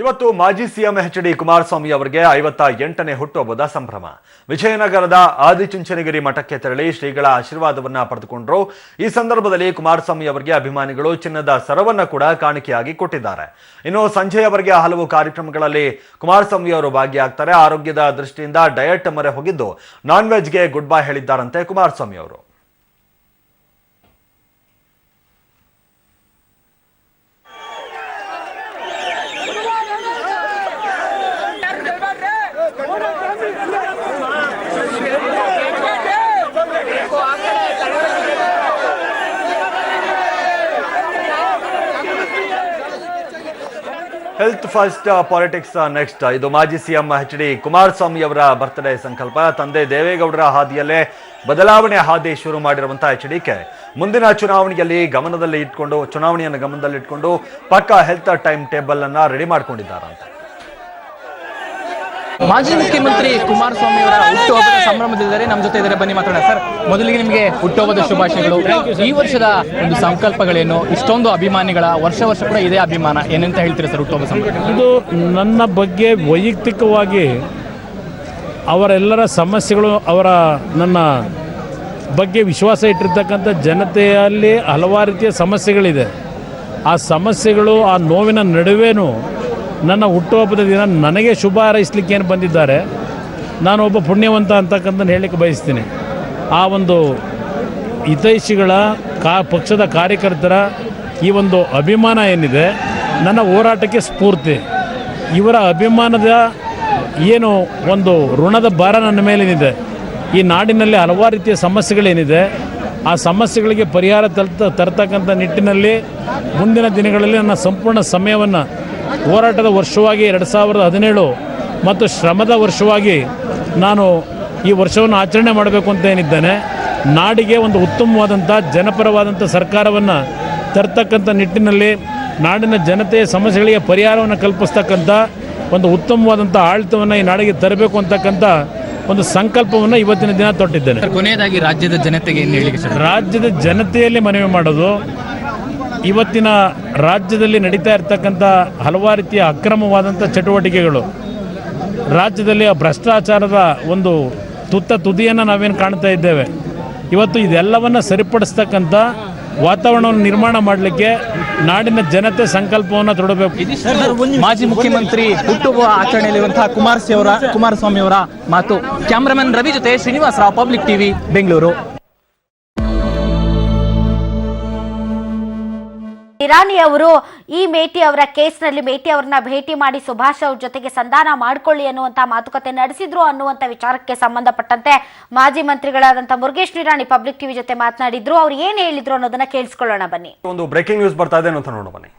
ಇವತ್ತು ಮಾಜಿ CM H D. Kumaraswamy ಅವರಿಗೆ 58ನೇ ಹುಟ್ಟುಹಬ್ಬದ ಸಂಭ್ರಮ. ವಿಜಯನಗರದ ಆದಿಚುಂಚನಗಿರಿ ಮಠಕ್ಕೆ ತೆರಳಿ ಶ್ರೀಗಳ ಆಶೀರ್ವಾದವನ್ನ ಪಡೆದುಕೊಂಡರು. ಈ ಸಂದರ್ಭದಲ್ಲಿ ಕುಮಾರಸ್ವಾಮಿ ಅವರಿಗೆ ಅಭಿಮಾನಿಗಳು ಚಿನ್ನದ ಸರವನ್ನ ಕೂಡ ಕಾಣಿಕೆಯಾಗಿ ಕೊಟ್ಟಿದ್ದಾರೆ. ಇನ್ನು ಸಂಜೆಯವರೆಗೆ ಹಲವು ಕಾರ್ಯಕ್ರಮಗಳಲ್ಲಿ ಕುಮಾರಸ್ವಾಮಿ ಅವರು ಭಾಗಿಯಾಗ್ತಾರೆ. ಆರೋಗ್ಯದ ದೃಷ್ಟಿಯಿಂದ ಡಯಟ್ ಮೊರೆ ಹೋಗಿದ್ದು ನಾನ್ ವೆಜ್ಗೆ ಗುಡ್ ಬೈ ಹೇಳಿದ್ದಾರಂತೆ ಕುಮಾರಸ್ವಾಮಿ ಅವರು. Health first politics next. ಇದು ಮಾಜಿ ಸಿಎಂ ಎಚ್.ಡಿ. ಕುಮಾರಸ್ವಾಮಿ ಅವರ ಬರ್ತ್ಡೇ ಸಂಕಲ್ಪ. ತಂದೆ ದೇವೇಗೌಡರ ಹಾದಿಯಲ್ಲೇ ಬದಲಾವಣೆ ಹಾದಿ ಶುರು ಮಾಡಿರುವಂತಹ ಎಚ್.ಡಿ.ಕೆ ಮುಂದಿನ ಚುನಾವಣೆಯನ್ನು ಗಮನದಲ್ಲಿಟ್ಕೊಂಡು ಪಕ್ಕಾ ಹೆಲ್ತ್ ಟೈಮ್ ಟೇಬಲ್ ಅನ್ನ ರೆಡಿ ಮಾಡ್ಕೊಂಡಿದ್ದಾರಂತೆ. ಮಾಜಿ ಮುಖ್ಯಮಂತ್ರಿ ಕುಮಾರಸ್ವಾಮಿ ಅವರ ಹುಟ್ಟುಹಬ್ಬದ ಸಂಭ್ರಮದಿದ್ದಾರೆ. ನಮ್ಮ ಜೊತೆ ಇದ್ದಾರೆ, ಬನ್ನಿ ಮಾತಾಡೋಣ. ಸರ್, ಮೊದಲಿಗೆ ನಿಮಗೆ ಹುಟ್ಟುಹಬ್ಬದ ಶುಭಾಶಯಗಳು. ಈ ವರ್ಷದ ಒಂದು ಸಂಕಲ್ಪಗಳೇನು? ಇಷ್ಟೊಂದು ಅಭಿಮಾನಿಗಳ ವರ್ಷ ಕೂಡ ಇದೇ ಅಭಿಮಾನ, ಏನಂತ ಹೇಳ್ತೀರಾ ಸರ್ ಹುಟ್ಟುಹಬ್ಬ ಸಂಭ್ರಮ? ಇದು ನನ್ನ ಬಗ್ಗೆ ವೈಯಕ್ತಿಕವಾಗಿ ಅವರೆಲ್ಲರ ಸಮಸ್ಯೆಗಳು, ನನ್ನ ಬಗ್ಗೆ ವಿಶ್ವಾಸ ಇಟ್ಟಿರ್ತಕ್ಕಂಥ ಜನತೆಯಲ್ಲಿ ಹಲವಾರು ರೀತಿಯ ಸಮಸ್ಯೆಗಳಿದೆ. ಆ ಸಮಸ್ಯೆಗಳು, ಆ ನೋವಿನ ನಡುವೆನೂ ನನ್ನ ಹುಟ್ಟುಹಬ್ಬದ ದಿನ ನನಗೆ ಶುಭ ಹಾರೈಸಲಿಕ್ಕೆ ಏನು ಬಂದಿದ್ದಾರೆ, ನಾನು ಒಬ್ಬ ಪುಣ್ಯವಂತ ಅಂತಕ್ಕಂಥ ಹೇಳಲಿಕ್ಕೆ ಬಯಸ್ತೀನಿ. ಆ ಒಂದು ಹಿತೈಷಿಗಳ ಪಕ್ಷದ ಕಾರ್ಯಕರ್ತರ ಈ ಒಂದು ಅಭಿಮಾನ ಏನಿದೆ ನನ್ನ ಹೋರಾಟಕ್ಕೆ ಸ್ಫೂರ್ತಿ. ಇವರ ಅಭಿಮಾನದ ಏನು ಒಂದು ಋಣದ ಭಾರ ನನ್ನ ಮೇಲೇನಿದೆ. ಈ ನಾಡಿನಲ್ಲಿ ಹಲವಾರು ರೀತಿಯ ಸಮಸ್ಯೆಗಳೇನಿದೆ, ಆ ಸಮಸ್ಯೆಗಳಿಗೆ ಪರಿಹಾರ ತರ್ತಕ್ಕಂಥ ನಿಟ್ಟಿನಲ್ಲಿ ಮುಂದಿನ ದಿನಗಳಲ್ಲಿ ನನ್ನ ಸಂಪೂರ್ಣ ಸಮಯವನ್ನು ಹೋರಾಟದ ವರ್ಷವಾಗಿ 2017 ಮತ್ತು ಶ್ರಮದ ವರ್ಷವಾಗಿ ನಾನು ಈ ವರ್ಷವನ್ನು ಆಚರಣೆ ಮಾಡಬೇಕು ಅಂತ ಏನಿದ್ದೇನೆ. ನಾಡಿಗೆ ಒಂದು ಉತ್ತಮವಾದಂಥ ಜನಪರವಾದಂಥ ಸರ್ಕಾರವನ್ನು ತರ್ತಕ್ಕಂಥ ನಿಟ್ಟಿನಲ್ಲಿ ನಾಡಿನ ಜನತೆಯ ಸಮಸ್ಯೆಗಳಿಗೆ ಪರಿಹಾರವನ್ನು ಕಲ್ಪಿಸ್ತಕ್ಕಂಥ ಒಂದು ಉತ್ತಮವಾದಂಥ ಆಡಳಿತವನ್ನು ಈ ನಾಡಿಗೆ ತರಬೇಕು ಅಂತಕ್ಕಂಥ ಒಂದು ಸಂಕಲ್ಪವನ್ನು ಇವತ್ತಿನ ದಿನ ತೊಟ್ಟಿದ್ದೇನೆ. ಕೊನೆಯದಾಗಿ ರಾಜ್ಯದ ಜನತೆಗೆ ಏನು ಹೇಳಿ? ರಾಜ್ಯದ ಜನತೆಯಲ್ಲಿ ಮನವಿ ಮಾಡೋದು, ಇವತ್ತಿನ ರಾಜ್ಯದಲ್ಲಿ ನಡೀತಾ ಇರ್ತಕ್ಕಂಥ ಹಲವಾರು ರೀತಿಯ ಅಕ್ರಮವಾದಂಥ ಚಟುವಟಿಕೆಗಳು, ರಾಜ್ಯದಲ್ಲಿ ಭ್ರಷ್ಟಾಚಾರದ ಒಂದು ತುದಿಯನ್ನು ನಾವೇನು ಕಾಣ್ತಾ ಇದ್ದೇವೆ. ಇವತ್ತು ಇದೆಲ್ಲವನ್ನು ಸರಿಪಡಿಸ್ತಕ್ಕಂಥ ವಾತಾವರಣವನ್ನು ನಿರ್ಮಾಣ ಮಾಡಲಿಕ್ಕೆ ನಾಡಿನ ಜನತೆ ಸಂಕಲ್ಪವನ್ನು ತೊಡಬೇಕು. ಮಾಜಿ ಮುಖ್ಯಮಂತ್ರಿ ಹುಟ್ಟುಹಬ್ಬ ಆಚರಣೆಯಲ್ಲಿರುವಂತಹ ಕುಮಾರಸ್ವಾಮಿ ಅವರ ಮಾತು. ಕ್ಯಾಮರಾಮನ್ ರವಿ ಜೊತೆ ಶ್ರೀನಿವಾಸ ರಾವ್, ಪಬ್ಲಿಕ್ ಟಿವಿ, ಬೆಂಗಳೂರು. ಇರಾನಿ ಅವರು ಈ ಮೇಟಿ ಅವರ ಕೇಸ್ನಲ್ಲಿ ಮೇಟಿ ಅವರನ್ನ ಭೇಟಿ ಮಾಡಿ ಸುಭಾಷ್ ಅವ್ರ ಜೊತೆಗೆ ಸಂಧಾನ ಮಾಡಿಕೊಳ್ಳಿ ಅನ್ನುವಂತ ಮಾತುಕತೆ ನಡೆಸಿದ್ರು ಅನ್ನುವಂತ ವಿಚಾರಕ್ಕೆ ಸಂಬಂಧಪಟ್ಟಂತೆ ಮಾಜಿ ಮಂತ್ರಿಗಳಾದಂತಹ ಮುರುಗೇಶ್ ನಿರಾಣಿ ಪಬ್ಲಿಕ್ ಟಿವಿ ಜೊತೆ ಮಾತನಾಡಿದ್ರು. ಅವ್ರು ಏನ್ ಹೇಳಿದ್ರು ಅನ್ನೋದನ್ನ ಕೇಳಿಸ್ಕೊಳ್ಳೋಣ ಬನ್ನಿ. ಒಂದು ಬ್ರೇಕಿಂಗ್ ನ್ಯೂಸ್ ಬರ್ತಾ ಇದೆ ಅಂತ ನೋಡೋಣ ಬನ್ನಿ.